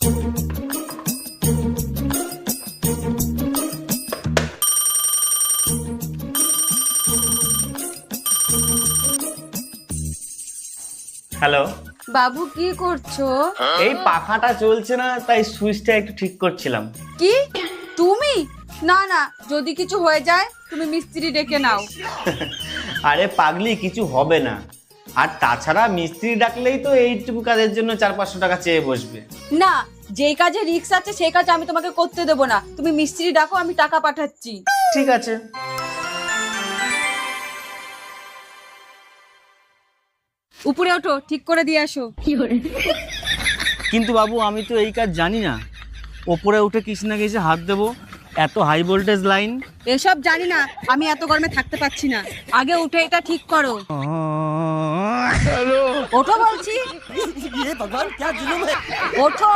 Hello বাবু কি করছো? এই পাখাটা চলছে না, তাই সুইচটা একটু ঠিক করছিলাম। কি তুমি? না না, যদি কিছু হয়ে যায় তুমি মিস্ত্রি ডেকে নাও। আরে পাগলি, কিছু হবে না। আর তাছাড়া মিস্ত্রি ডাকলেই তো এইটুকু কাজের জন্য 400-500 টাকা চেয়ে বসবে। না, যেই কাজে রিস্ক আছে সেই কাজ আমি তোমাকে করতে দেবো না। তুমি মিস্ত্রি ডাকো, আমি টাকা পাঠাচ্ছি। ঠিক আছে। উপরে ওঠো, ঠিক করে দিয়ে আসো। কিন্তু বাবু, আমি তো এই কাজ জানি না। ওপরে উঠে কিছু না কিছু হাত দেবো, এত হাই ভোল্টেজ লাইন। এসব জানি না, আমি এত গরমে থাকতে পারছি না। আগে উঠে এটা ঠিক করো। ওঠো বলছি। ওঠো।